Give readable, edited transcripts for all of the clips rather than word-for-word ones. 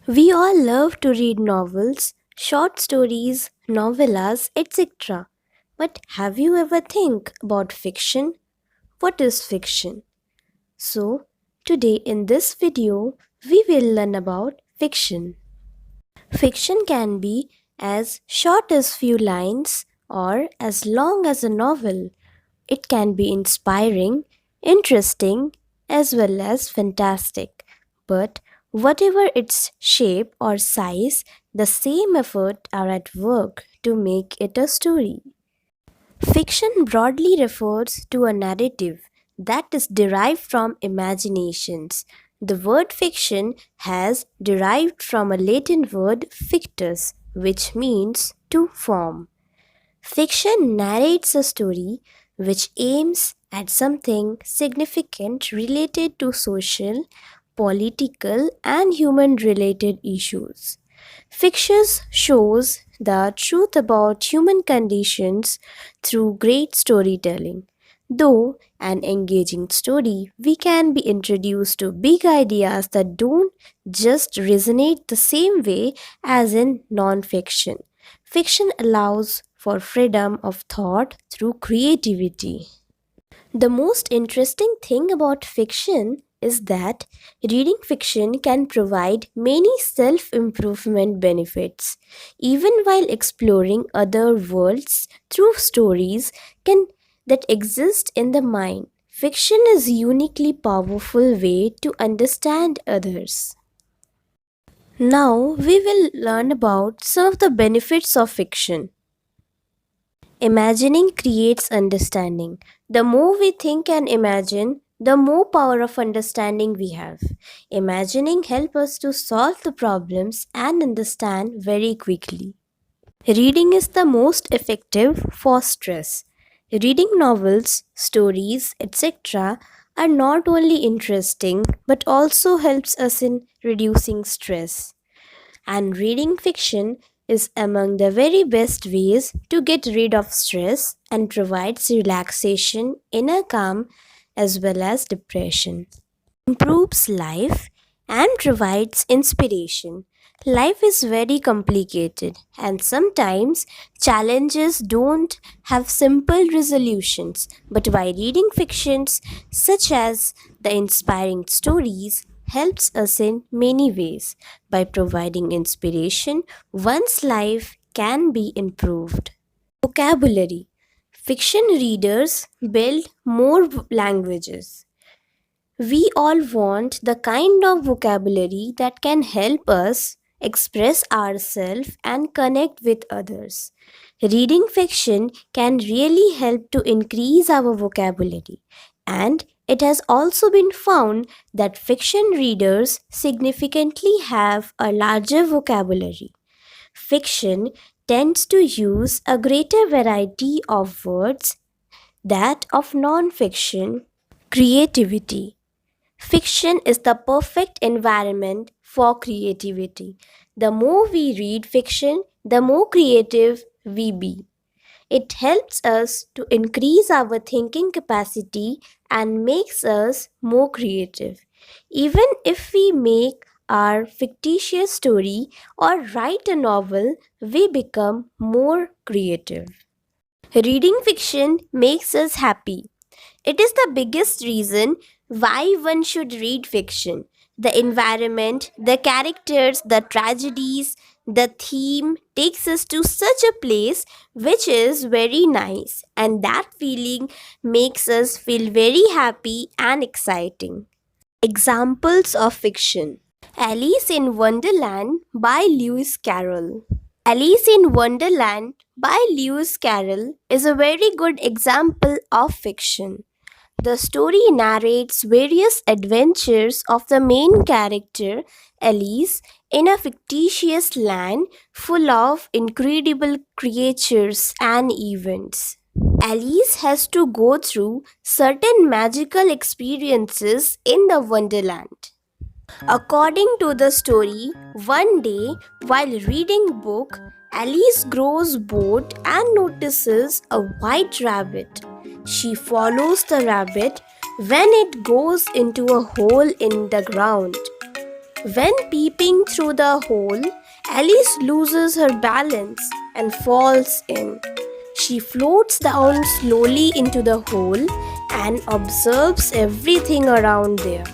We all love to read novels, short stories, novellas, etc. But have you ever think about fiction? What is fiction? So, today in this video, we will learn about fiction. Fiction can be as short as few lines or as long as a novel. It can be inspiring, interesting, as well as fantastic. But whatever its shape or size, the same effort are at work to make it a story. Fiction broadly refers to a narrative that is derived from imaginations. The word fiction has derived from a Latin word fictus, which means to form. Fiction narrates a story which aims at something significant related to social, political, and human related issues. Fiction shows the truth about human conditions through great storytelling. Though an engaging story, we can be introduced to big ideas that don't just resonate the same way as in non-fiction. Fiction allows for freedom of thought through creativity. The most interesting thing about fiction is that reading fiction can provide many self improvement benefits. Even while exploring other worlds through stories can, that exist in the mind, fiction is a uniquely powerful way to understand others. Now we will learn about some of the benefits of fiction. Imagining creates understanding. The more we think and imagine, the more power of understanding we have. Imagining helps us to solve the problems and understand very quickly. Reading is the most effective for stress. Reading novels, stories, etc. are not only interesting but also helps us in reducing stress. And reading fiction is among the very best ways to get rid of stress and provides relaxation, inner calm, as well as depression. Improves life and provides inspiration. Life is very complicated, and sometimes challenges don't have simple resolutions. But by reading fictions such as the inspiring stories, helps us in many ways. By providing inspiration, one's life can be improved. Vocabulary. Fiction readers build more languages. We all want the kind of vocabulary that can help us express ourselves and connect with others. Reading fiction can really help to increase our vocabulary, and it has also been found that fiction readers significantly have a larger vocabulary. Fiction tends to use a greater variety of words that of non-fiction. Creativity. Fiction is the perfect environment for creativity. The more we read fiction, the more creative we be. It helps us to increase our thinking capacity and makes us more creative. Even if we make our fictitious story or write a novel, we become more creative. Reading fiction makes us happy. It is the biggest reason why one should read fiction. The environment, the characters, the tragedies, the theme takes us to such a place which is very nice, and that feeling makes us feel very happy and exciting. Examples of fiction: Alice in Wonderland by Lewis Carroll. Alice in Wonderland by Lewis Carroll is a very good example of fiction. The story narrates various adventures of the main character, Alice, in a fictitious land full of incredible creatures and events. Alice has to go through certain magical experiences in the Wonderland. According to the story, one day while reading book, Alice grows bored and notices a white rabbit. She follows the rabbit when it goes into a hole in the ground. When peeping through the hole, Alice loses her balance and falls in. She floats down slowly into the hole and observes everything around there.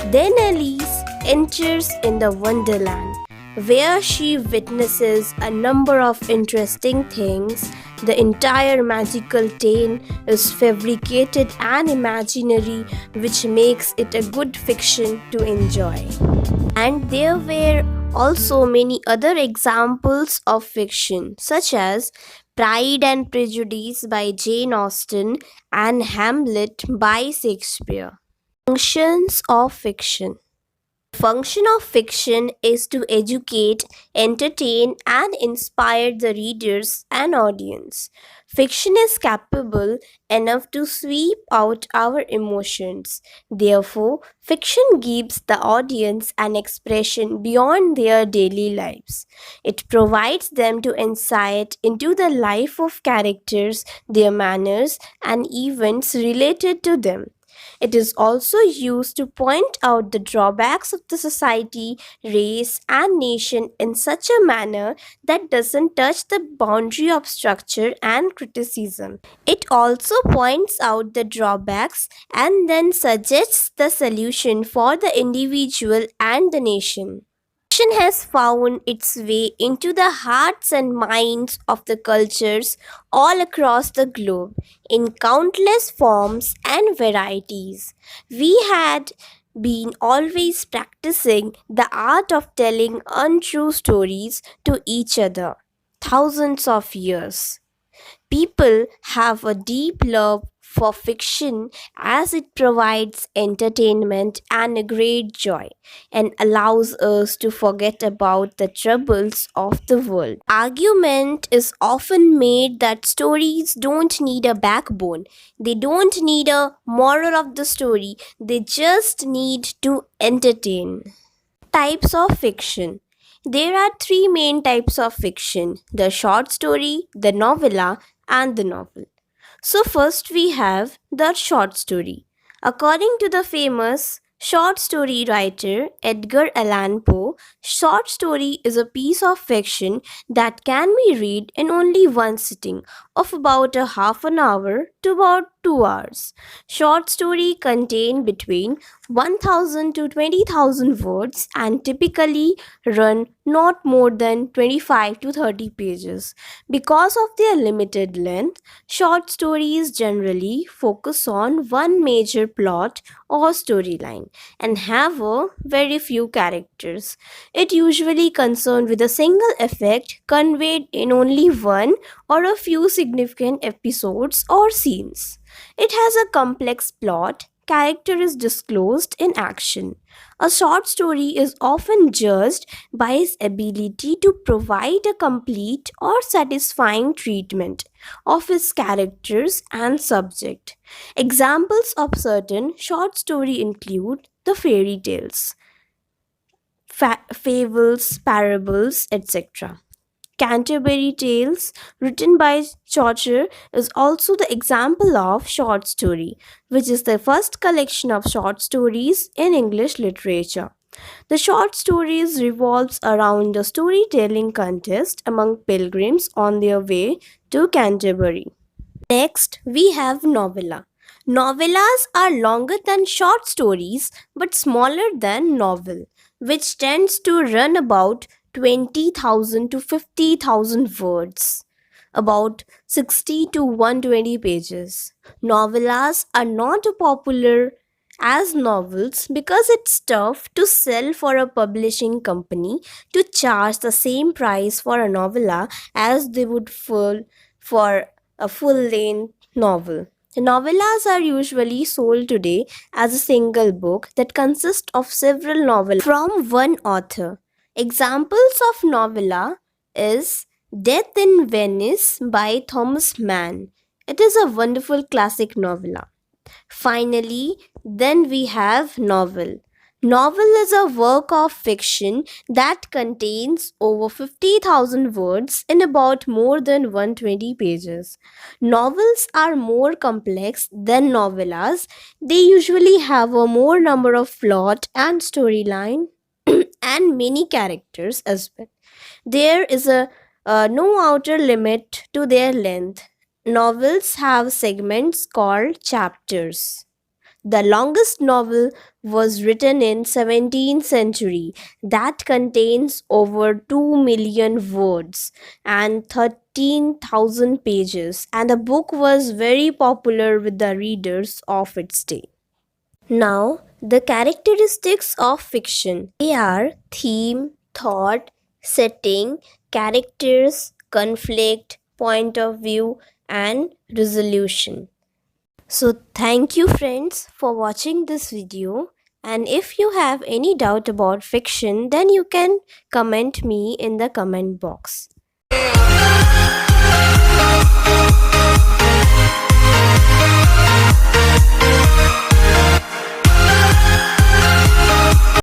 Then Alice enters in the Wonderland, where she witnesses a number of interesting things. The entire magical tale is fabricated and imaginary, which makes it a good fiction to enjoy. And there were also many other examples of fiction, such as Pride and Prejudice by Jane Austen and Hamlet by Shakespeare. Functions of fiction. Function of fiction is to educate, entertain, and inspire the readers and audience. Fiction is capable enough to sweep out our emotions. Therefore, fiction gives the audience an expression beyond their daily lives. It provides them to insight into the life of characters, their manners, and events related to them. It is also used to point out the drawbacks of the society, race, and nation in such a manner that doesn't touch the boundary of structure and criticism. It also points out the drawbacks and then suggests the solution for the individual and the nation. Fiction has found its way into the hearts and minds of the cultures all across the globe in countless forms and varieties. We had been always practicing the art of telling untrue stories to each other thousands of years. People have a deep love for fiction as it provides entertainment and a great joy and allows us to forget about the troubles of the world. Argument is often made that stories don't need a backbone. They don't need a moral of the story. They just need to entertain. Types of fiction. There are three main types of fiction: the short story, the novella, and the novel. So, first we have the short story. According to the famous short story writer Edgar Allan Poe, short story is a piece of fiction that can be read in only one sitting of about a half an hour to about 2 hours. Short story contain between 1000 to 20,000 words and typically run not more than 25 to 30 pages. Because of their limited length, short stories generally focus on one major plot or storyline and have a very few characters. It usually concerned with a single effect conveyed in only one or a few significant episodes or scenes. It has a complex plot. Character is disclosed in action. A short story is often judged by its ability to provide a complete or satisfying treatment of its characters and subject. Examples of certain short story include the fairy tales, fables, parables, etc. Canterbury Tales, written by Chaucer, is also the example of short story, which is the first collection of short stories in English literature. The short stories revolves around a storytelling contest among pilgrims on their way to Canterbury. Next, we have novella. Novellas are longer than short stories but smaller than novel, which tends to run about 20,000 to 50,000 words, about 60 to 120 pages. Novellas are not popular as novels because it's tough to sell for a publishing company to charge the same price for a novella as they would for a full length novel. Novellas are usually sold today as a single book that consists of several novels from one author. Examples of novella is Death in Venice by Thomas Mann. It is a wonderful classic novella. Finally, then we have novel. Novel is a work of fiction that contains over 50,000 words in about more than 120 pages. Novels are more complex than novellas. They usually have a more number of plot and storyline and many characters as well. There is no outer limit to their length. Novels have segments called chapters. The longest novel was written in 17th century that contains over 2 million words and 13,000 pages, and the book was very popular with the readers of its day. Now, the characteristics of fiction. They are theme, thought, setting, characters, conflict, point of view, and resolution. So, thank you, friends, for watching this video. And if you have any doubt about fiction, then you can comment me in the comment box.